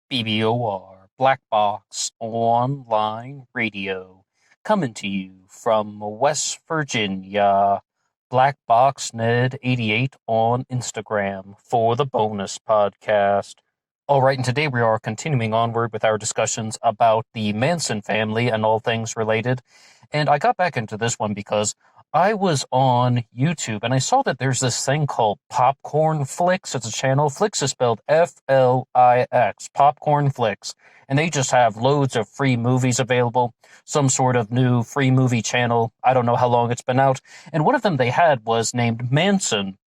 BBOR, Black Box Online Radio, coming to you from West Virginia. Black Box Ned 88 on Instagram for the bonus podcast. All right, and today we are continuing onward with our discussions about the Manson family and all things related. And I got back into this one because I was on YouTube and I saw that there's this thing called Popcorn Flicks. It's a channel. Flicks is spelled Flix, Popcorn Flicks. And they just have loads of free movies available, some sort of new free movie channel. I don't know how long it's been out. And one of them they had was named Manson.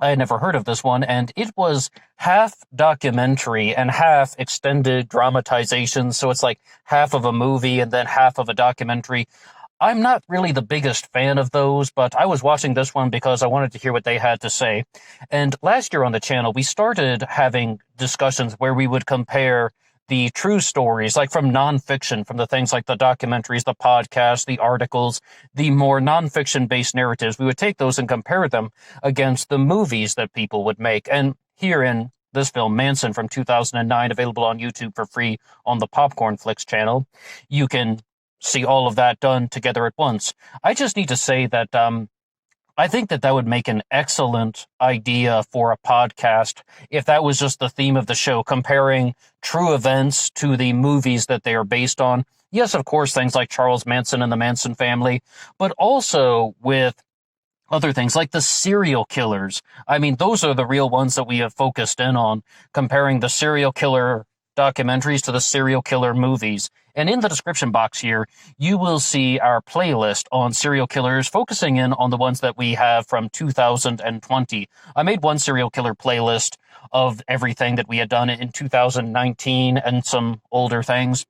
I had never heard of this one, and it was half documentary and half extended dramatization. So it's like half of a movie and then half of a documentary. I'm not really the biggest fan of those, but I was watching this one because I wanted to hear what they had to say. And last year on the channel, we started having discussions where we would compare the true stories, like from nonfiction, from the things like the documentaries, the podcasts, the articles, the more nonfiction-based narratives. We would take those and compare them against the movies that people would make. And here in this film, Manson from 2009, available on YouTube for free on the Popcorn Flicks channel, you can see all of that done together at once. I just need to say that I think that would make an excellent idea for a podcast if that was just the theme of the show, comparing true events to the movies that they are based on. Yes, of course, things like Charles Manson and the Manson family, but also with other things like the serial killers. I mean, those are the real ones that we have focused in on, comparing the serial killer documentaries to the serial killer movies. And in the description box here, you will see our playlist on serial killers, focusing in on the ones that we have from 2020. I made one serial killer playlist of everything that we had done in 2019 and some older things.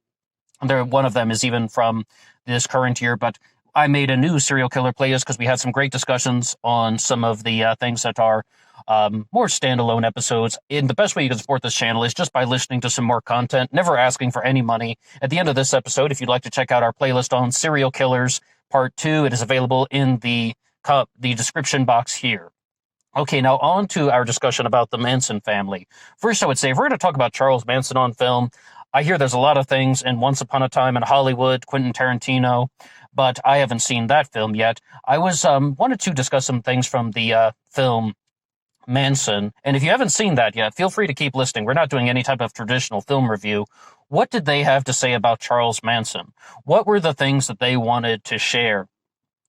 One of them is even from this current year, but I made a new serial killer playlist because we had some great discussions on some of the things that are more standalone episodes. And the best way you can support this channel is just by listening to some more content, never asking for any money. At the end of this episode, if you'd like to check out our playlist on serial killers part 2, it is available in the description box here. Okay, now on to our discussion about the Manson family. First, I would say, if we're going to talk about Charles Manson on film, I hear there's a lot of things in Once Upon a Time in Hollywood, Quentin Tarantino, but I haven't seen that film yet. I wanted to discuss some things from the film Manson, and if you haven't seen that yet, feel free to keep listening. We're not doing any type of traditional film review. What did they have to say about Charles Manson? What were the things that they wanted to share?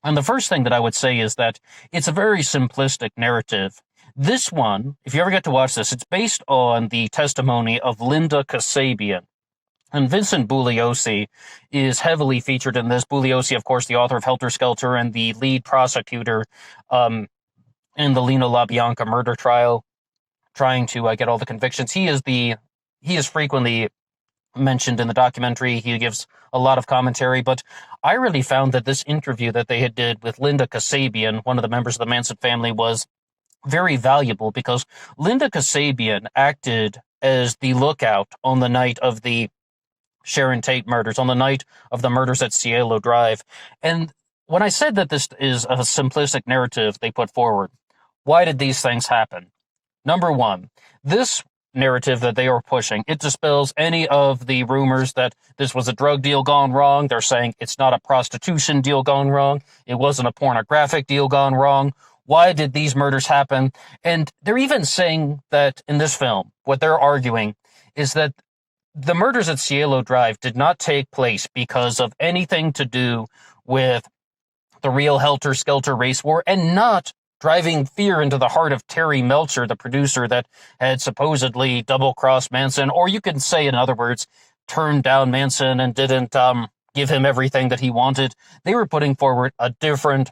And the first thing that I would say is that it's a very simplistic narrative. This one, if you ever get to watch this, it's based on the testimony of Linda Kasabian. And Vincent Bugliosi is heavily featured in this. Bugliosi, of course, the author of Helter Skelter and the lead prosecutor in the Tate-LaBianca murder trial, trying to get all the convictions. He is frequently mentioned in the documentary. He gives a lot of commentary, but I really found that this interview that they had did with Linda Kasabian, one of the members of the Manson family, was very valuable because Linda Kasabian acted as the lookout on the night of the Sharon Tate murders, on the night of the murders at Cielo Drive. And when I said that this is a simplistic narrative they put forward, why did these things happen? Number one, this narrative that they are pushing, it dispels any of the rumors that this was a drug deal gone wrong. They're saying it's not a prostitution deal gone wrong. It wasn't a pornographic deal gone wrong. Why did these murders happen? And they're even saying that in this film, what they're arguing is that the murders at Cielo Drive did not take place because of anything to do with the real Helter Skelter race war, and not driving fear into the heart of Terry Melcher, the producer that had supposedly double-crossed Manson, or you could say, in other words, turned down Manson and didn't give him everything that he wanted. They were putting forward a different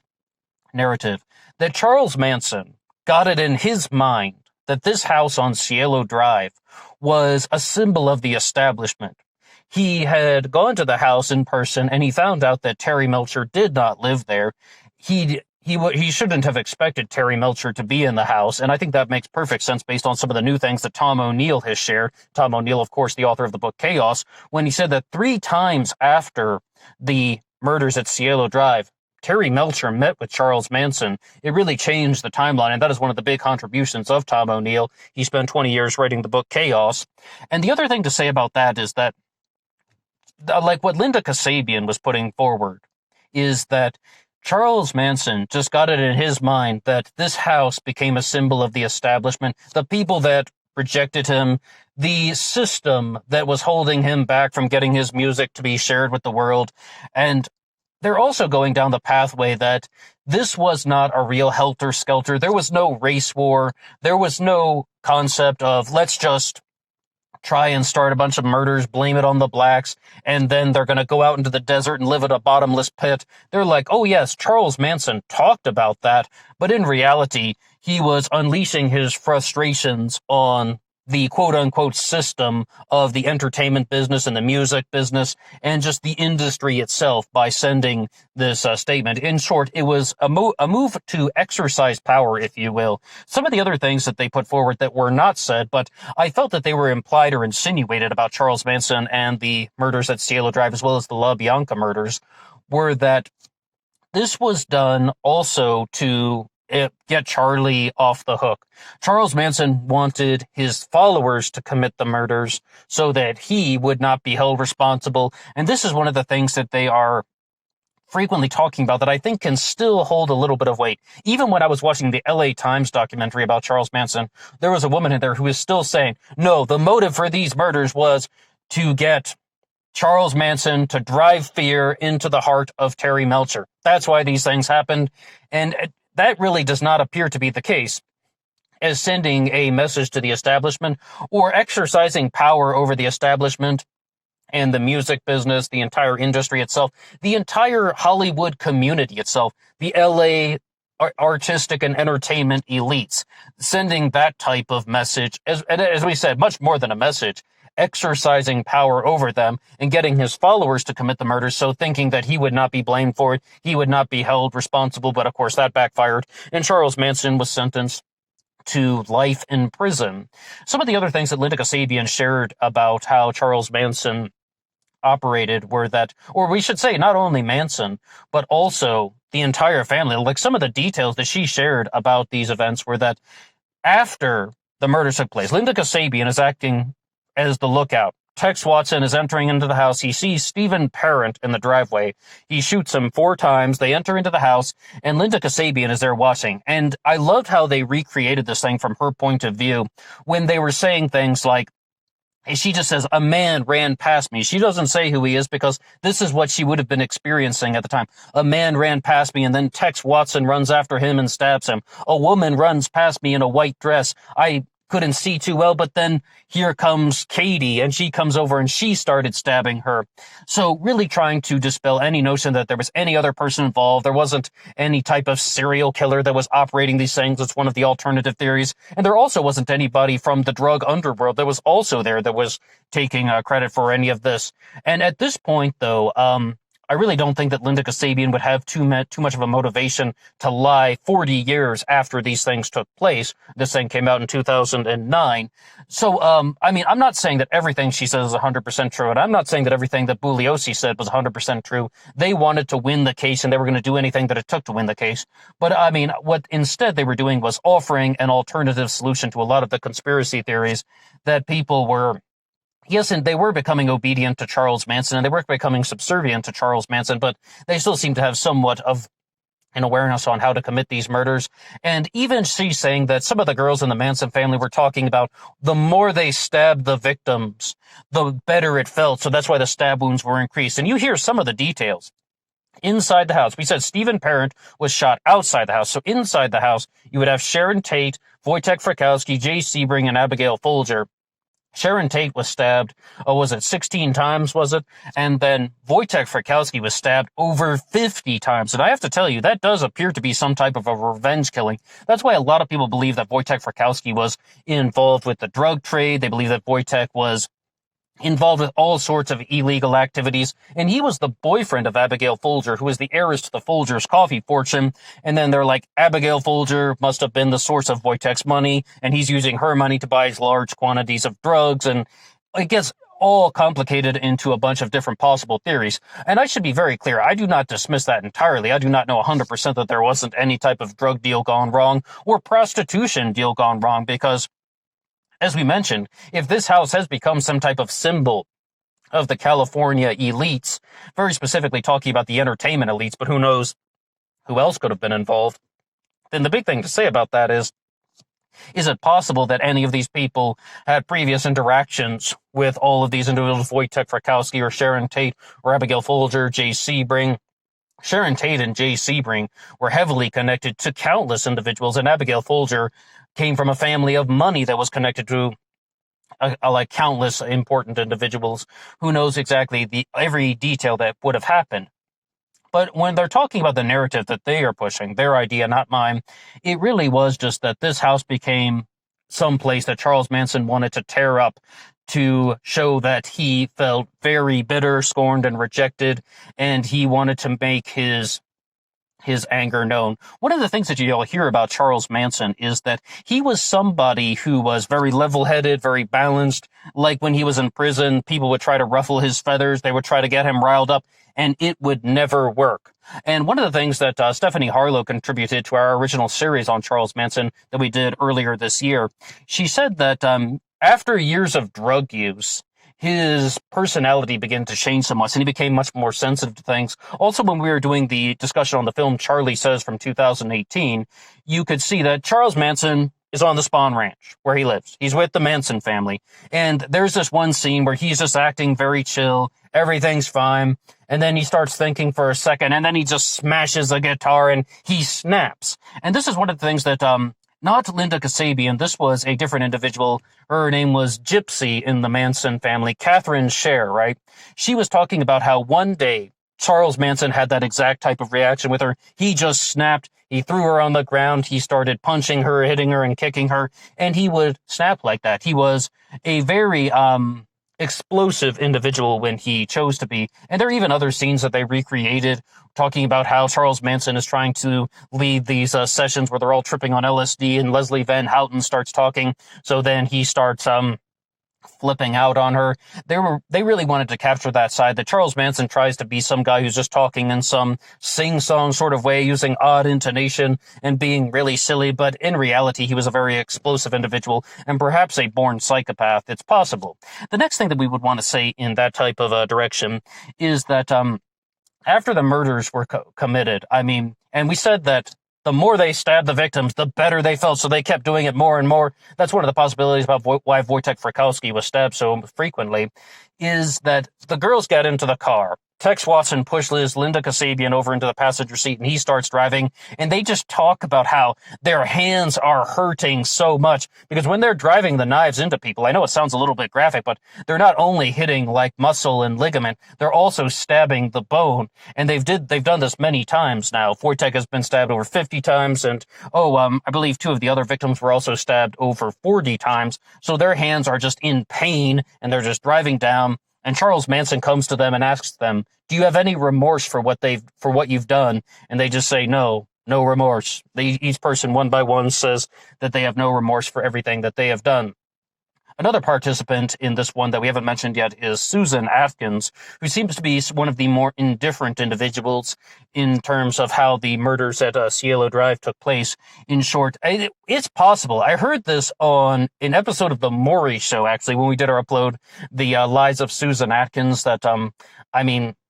narrative, that Charles Manson got it in his mind that this house on Cielo Drive was a symbol of the establishment. He had gone to the house in person, and he found out that Terry Melcher did not live there. He shouldn't have expected Terry Melcher to be in the house, and I think that makes perfect sense based on some of the new things that Tom O'Neill has shared. Tom O'Neill, of course, the author of the book Chaos, when he said that 3 times after the murders at Cielo Drive, Terry Melcher met with Charles Manson, it really changed the timeline, and that is one of the big contributions of Tom O'Neill. He spent 20 years writing the book Chaos. And the other thing to say about that is that, like what Linda Kasabian was putting forward, is that Charles Manson just got it in his mind that this house became a symbol of the establishment, the people that rejected him, the system that was holding him back from getting his music to be shared with the world. And they're also going down the pathway that this was not a real helter-skelter. There was no race war. There was no concept of let's just try and start a bunch of murders, blame it on the blacks, and then they're going to go out into the desert and live in a bottomless pit. They're like, oh yes, Charles Manson talked about that, but in reality, he was unleashing his frustrations on the quote-unquote system of the entertainment business and the music business and just the industry itself by sending this statement. In short, it was a move to exercise power, if you will. Some of the other things that they put forward that were not said, but I felt that they were implied or insinuated about Charles Manson and the murders at Cielo Drive, as well as the LaBianca murders, were that this was done also to get Charlie off the hook. Charles Manson wanted his followers to commit the murders so that he would not be held responsible. And this is one of the things that they are frequently talking about that I think can still hold a little bit of weight. Even when I was watching the LA Times documentary about Charles Manson, there was a woman in there who was still saying, no, the motive for these murders was to get Charles Manson to drive fear into the heart of Terry Melcher. That's why these things happened. And that really does not appear to be the case as sending a message to the establishment or exercising power over the establishment and the music business, the entire industry itself, the entire Hollywood community itself, the LA artistic and entertainment elites, sending that type of message, as we said, much more than a message, exercising power over them and getting his followers to commit the murders, so thinking that he would not be blamed for it, he would not be held responsible, but of course that backfired, and Charles Manson was sentenced to life in prison. Some of the other things that Linda Kasabian shared about how Charles Manson operated were that, or we should say not only Manson, but also the entire family. Like some of the details that she shared about these events were that after the murder took place, Linda Kasabian is acting as the lookout. Tex Watson is entering into the house. He sees Stephen Parent in the driveway. He shoots him 4 times. They enter into the house, and Linda Kasabian is there watching. And I loved how they recreated this thing from her point of view when they were saying things like, she just says, a man ran past me. She doesn't say who he is because this is what she would have been experiencing at the time. A man ran past me, and then Tex Watson runs after him and stabs him. A woman runs past me in a white dress. I couldn't see too well, but then here comes Katie, and she comes over and she started stabbing her. So really trying to dispel any notion that there was any other person involved. There wasn't any type of serial killer that was operating these things. It's one of the alternative theories. And there also wasn't anybody from the drug underworld that was also there that was taking credit for any of this. And at this point, though, I really don't think that Linda Kasabian would have too much of a motivation to lie 40 years after these things took place. This thing came out in 2009. So, I mean, I'm not saying that everything she says is 100% true, and I'm not saying that everything that Bugliosi said was 100% true. They wanted to win the case, and they were going to do anything that it took to win the case. But, I mean, what instead they were doing was offering an alternative solution to a lot of the conspiracy theories that people were... Yes, and they were becoming obedient to Charles Manson, and they were becoming subservient to Charles Manson, but they still seem to have somewhat of an awareness on how to commit these murders. And even she's saying that some of the girls in the Manson family were talking about the more they stabbed the victims, the better it felt. So that's why the stab wounds were increased. And you hear some of the details. Inside the house, we said Stephen Parent was shot outside the house. So inside the house, you would have Sharon Tate, Wojtek Frykowski, Jay Sebring, and Abigail Folger. Sharon Tate was stabbed, was it 16 times, was it? And then Wojtek Frykowski was stabbed over 50 times. And I have to tell you, that does appear to be some type of a revenge killing. That's why a lot of people believe that Wojtek Frykowski was involved with the drug trade. They believe that Wojtek was involved with all sorts of illegal activities, and he was the boyfriend of Abigail Folger, who was the heiress to the Folgers' coffee fortune. And then they're like, Abigail Folger must have been the source of Wojtek's money, and he's using her money to buy large quantities of drugs. And I guess all complicated into a bunch of different possible theories. And I should be very clear, I do not dismiss that entirely. I do not know 100% that there wasn't any type of drug deal gone wrong or prostitution deal gone wrong, because, as we mentioned, if this house has become some type of symbol of the California elites, very specifically talking about the entertainment elites, but who knows who else could have been involved, then the big thing to say about that is it possible that any of these people had previous interactions with all of these individuals, Wojtek Frykowski or Sharon Tate or Abigail Folger, Jay Sebring? Sharon Tate and Jay Sebring were heavily connected to countless individuals, and Abigail Folger came from a family of money that was connected to like countless important individuals. Who knows exactly every detail that would have happened. But when they're talking about the narrative that they are pushing, their idea, not mine, it really was just that this house became some place that Charles Manson wanted to tear up to show that he felt very bitter, scorned, and rejected, and he wanted to make his anger known. One of the things that you'll hear about Charles Manson is that he was somebody who was very level-headed, very balanced. Like when he was in prison, people would try to ruffle his feathers. They would try to get him riled up, and it would never work. And one of the things that Stephanie Harlow contributed to our original series on Charles Manson that we did earlier this year, she said that after years of drug use, his personality began to change somewhat, and he became much more sensitive to things. Also, when we were doing the discussion on the film Charlie Says from 2018, you could see that Charles Manson is on the Spahn Ranch, where he lives. He's with the Manson family. And there's this one scene where he's just acting very chill, everything's fine, and then he starts thinking for a second, and then he just smashes a guitar, and he snaps. And this is one of the things that not Linda Kasabian, this was a different individual. Her name was Gypsy in the Manson family, Catherine Scher, right? She was talking about how one day Charles Manson had that exact type of reaction with her. He just snapped. He threw her on the ground. He started punching her, hitting her, and kicking her, and he would snap like that. He was a very explosive individual when he chose to be. And there are even other scenes that they recreated talking about how Charles Manson is trying to lead these sessions where they're all tripping on LSD, and Leslie Van Houten starts talking. So then he starts flipping out on her. They really wanted to capture that side, that Charles Manson tries to be some guy who's just talking in some sing-song sort of way, using odd intonation and being really silly, but in reality, he was a very explosive individual and perhaps a born psychopath. It's possible. The next thing that we would want to say in that type of direction is that after the murders were committed, and we said that the more they stabbed the victims, the better they felt, so they kept doing it more and more. That's one of the possibilities about why Wojtek Frykowski was stabbed so frequently, is that the girls get into the car. Tex Watson pushes Linda Kasabian over into the passenger seat, and he starts driving, and they just talk about how their hands are hurting so much, because when they're driving the knives into people, I know it sounds a little bit graphic, but they're not only hitting like muscle and ligament, they're also stabbing the bone, and they've done this many times now. Wojtek has been stabbed over 50 times, and I believe 2 of the other victims were also stabbed over 40 times, so their hands are just in pain, and they're just driving down. And Charles Manson comes to them and asks them, "Do you have any remorse for what you've done?" And they just say, no remorse. Each person one by one says that they have no remorse for everything that they have done. Another participant in this one that we haven't mentioned yet is Susan Atkins, who seems to be one of the more indifferent individuals in terms of how the murders at Cielo Drive took place. In short, it's possible. I heard this on an episode of The Maury Show, actually, when we did our upload, The Lies of Susan Atkins, that,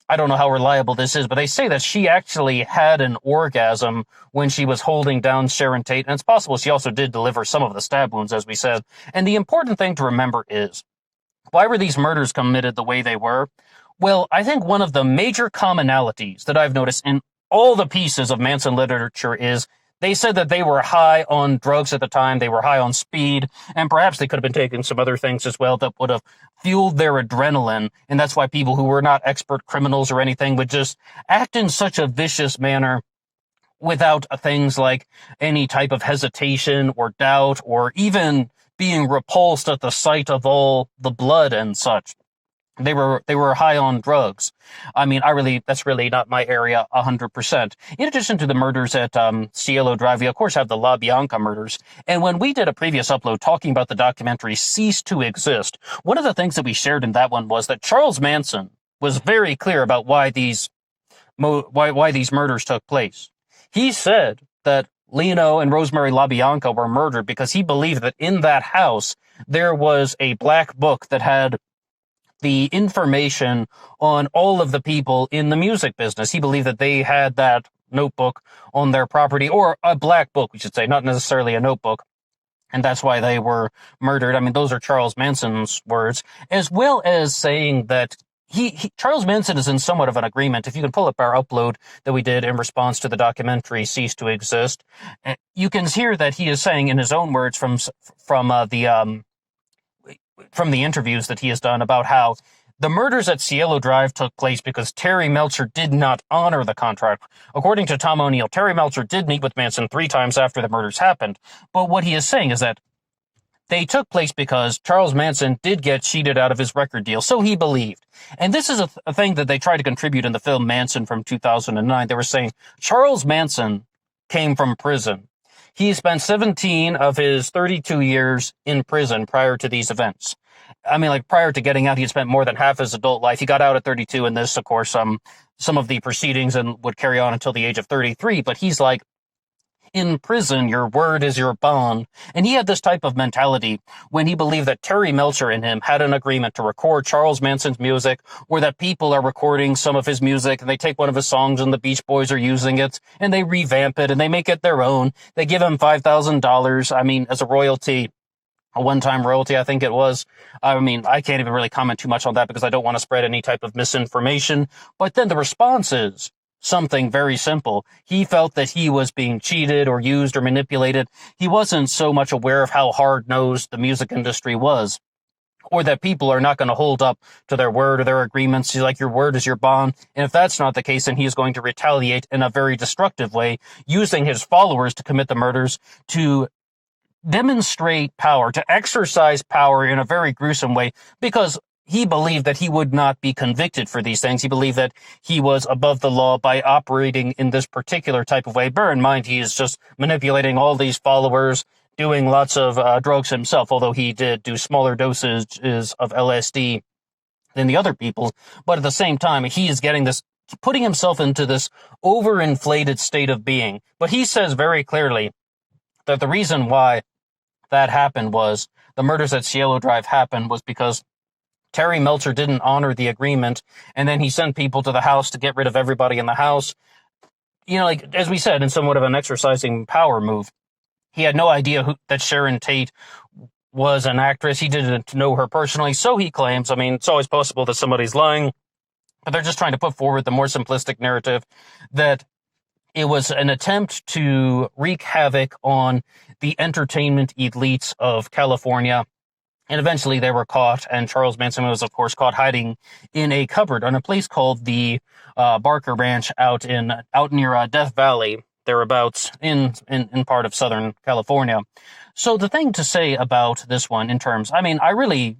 I don't know how reliable this is, but they say that she actually had an orgasm when she was holding down Sharon Tate, and it's possible she also did deliver some of the stab wounds, as we said. And the important thing to remember is, why were these murders committed the way they were? Well, I think one of the major commonalities that I've noticed in all the pieces of Manson literature is they said that they were high on drugs at the time, they were high on speed, and perhaps they could have been taking some other things as well that would have fueled their adrenaline, and that's why people who were not expert criminals or anything would just act in such a vicious manner without things like any type of hesitation or doubt or even being repulsed at the sight of all the blood and such. They were high on drugs. I mean, that's really not my area 100%. In addition to the murders at Cielo Drive, we of course have the LaBianca murders. And when we did a previous upload talking about the documentary Cease to Exist, one of the things that we shared in that one was that Charles Manson was very clear about why these murders took place. He said that Leno and Rosemary LaBianca were murdered because he believed that in that house there was a black book that had the information on all of the people in the music business. He believed that they had that notebook on their property, or a black book, we should say, not necessarily a notebook. And that's why they were murdered. I mean, those are Charles Manson's words, as well as saying that Charles Manson is in somewhat of an agreement. If you can pull up our upload that we did in response to the documentary Cease to Exist, you can hear that he is saying in his own words from the interviews that he has done about how the murders at Cielo Drive took place because Terry Melcher did not honor the contract. According to Tom O'Neill, Terry Melcher did meet with Manson 3 times after the murders happened. But what he is saying is that they took place because Charles Manson did get cheated out of his record deal, so he believed. And this is a thing that they tried to contribute in the film Manson from 2009. They were saying Charles Manson came from prison. He spent 17 of his 32 years in prison prior to these events. I mean, like, prior to getting out, he had spent more than half his adult life. He got out at 32, and this, of course, some of the proceedings and would carry on until the age of 33. But he's like, in prison, your word is your bond. And he had this type of mentality when he believed that Terry Melcher and him had an agreement to record Charles Manson's music, or that people are recording some of his music and they take one of his songs and the Beach Boys are using it and they revamp it and they make it their own. They give him $5,000, I mean, as a royalty. A one-time royalty, I think it was. I mean, I can't even really comment too much on that because I don't want to spread any type of misinformation. But then the response is something very simple. He felt that he was being cheated or used or manipulated. He wasn't so much aware of how hard-nosed the music industry was, or that people are not going to hold up to their word or their agreements. He's like, your word is your bond. And if that's not the case, then he is going to retaliate in a very destructive way, using his followers to commit the murders, to demonstrate power, to exercise power in a very gruesome way, because he believed that he would not be convicted for these things. He believed that he was above the law by operating in this particular type of way. Bear in mind, he is just manipulating all these followers, doing lots of drugs himself, although he did do smaller dosages of LSD than the other people. But at the same time, he is putting himself into this overinflated state of being. But he says very clearly that the reason why that happened was the murders at Cielo Drive happened was because Terry Melcher didn't honor the agreement, and then he sent people to the house to get rid of everybody in the house. You know, like, as we said, in somewhat of an exercising power move. He had no idea that Sharon Tate was an actress. He didn't know her personally, so he claims. I mean, it's always possible that somebody's lying, but they're just trying to put forward the more simplistic narrative that it was an attempt to wreak havoc on the entertainment elites of California. And eventually they were caught, and Charles Manson was, of course, caught hiding in a cupboard on a place called the Barker Ranch out near Death Valley, thereabouts in part of Southern California. So the thing to say about this one in terms, I mean, I really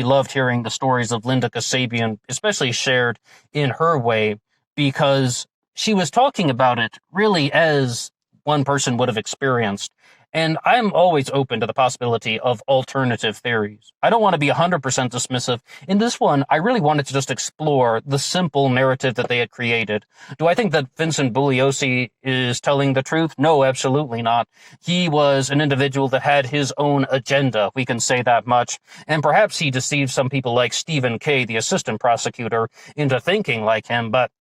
loved hearing the stories of Linda Kasabian, especially shared in her way, because she was talking about it really as one person would have experienced. And I'm always open to the possibility of alternative theories. I don't want to be 100% dismissive. In this one, I really wanted to just explore the simple narrative that they had created. Do I think that Vincent Bugliosi is telling the truth? No, absolutely not. He was an individual that had his own agenda, we can say that much. And perhaps he deceived some people like Stephen Kay, the assistant prosecutor, into thinking like him, but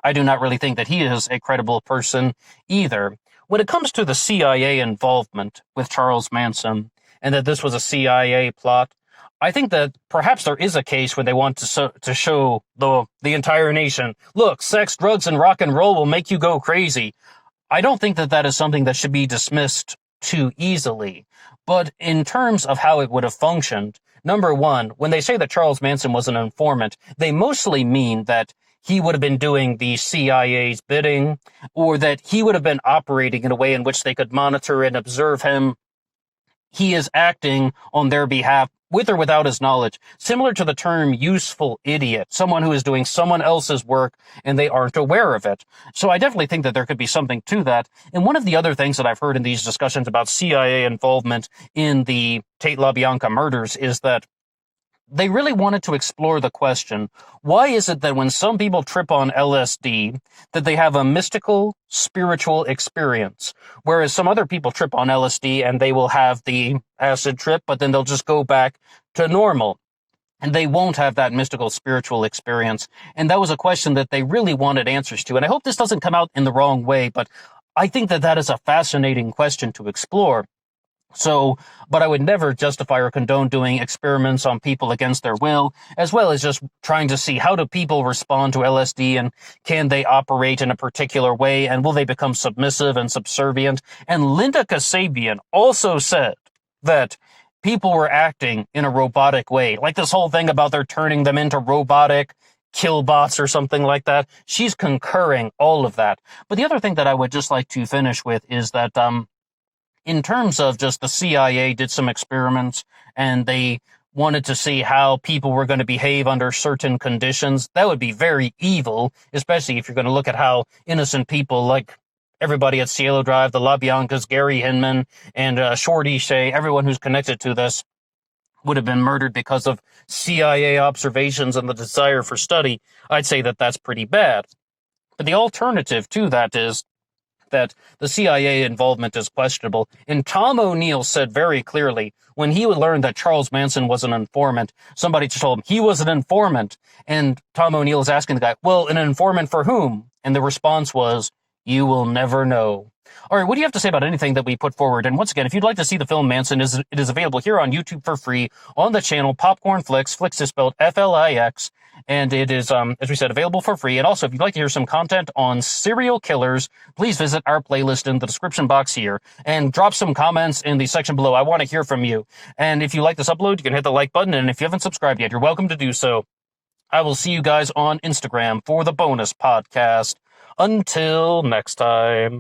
I do not really think that he is a credible person either. When it comes to the CIA involvement with Charles Manson, and that this was a CIA plot, I think that perhaps there is a case where they want to show the entire nation, look, sex, drugs, and rock and roll will make you go crazy. I don't think that is something that should be dismissed too easily. But in terms of how it would have functioned, number one, when they say that Charles Manson was an informant, they mostly mean that he would have been doing the CIA's bidding, or that he would have been operating in a way in which they could monitor and observe him. He is acting on their behalf with or without his knowledge, similar to the term useful idiot, someone who is doing someone else's work and they aren't aware of it. So I definitely think that there could be something to that. And one of the other things that I've heard in these discussions about CIA involvement in the Tate-LaBianca murders is that they really wanted to explore the question, why is it that when some people trip on LSD, that they have a mystical, spiritual experience, whereas some other people trip on LSD and they will have the acid trip, but then they'll just go back to normal, and they won't have that mystical, spiritual experience. And that was a question that they really wanted answers to. And I hope this doesn't come out in the wrong way, but I think that that is a fascinating question to explore. So, but I would never justify or condone doing experiments on people against their will, as well as just trying to see how do people respond to LSD and can they operate in a particular way and will they become submissive and subservient. And Linda Kasabian also said that people were acting in a robotic way, like this whole thing about they're turning them into robotic killbots or something like that. She's concurring all of that. But the other thing that I would just like to finish with is that, in terms of just the CIA did some experiments and they wanted to see how people were going to behave under certain conditions, that would be very evil, especially if you're going to look at how innocent people like everybody at Cielo Drive, the LaBiancas, Gary Hinman, and Shorty Shea, everyone who's connected to this, would have been murdered because of CIA observations and the desire for study. I'd say that that's pretty bad. But the alternative to that is that the CIA involvement is questionable. And Tom O'Neill said very clearly, when he learned that Charles Manson was an informant, somebody just told him he was an informant. And Tom O'Neill is asking the guy, well, an informant for whom? And the response was, you will never know. All right, what do you have to say about anything that we put forward? And once again, if you'd like to see the film Manson, it is available here on YouTube for free on the channel Popcorn Flicks. Flicks is spelled Flix. And it is, as we said, available for free. And also, if you'd like to hear some content on serial killers, please visit our playlist in the description box here and drop some comments in the section below. I want to hear from you. And if you like this upload, you can hit the like button. And if you haven't subscribed yet, you're welcome to do so. I will see you guys on Instagram for the bonus podcast. Until next time.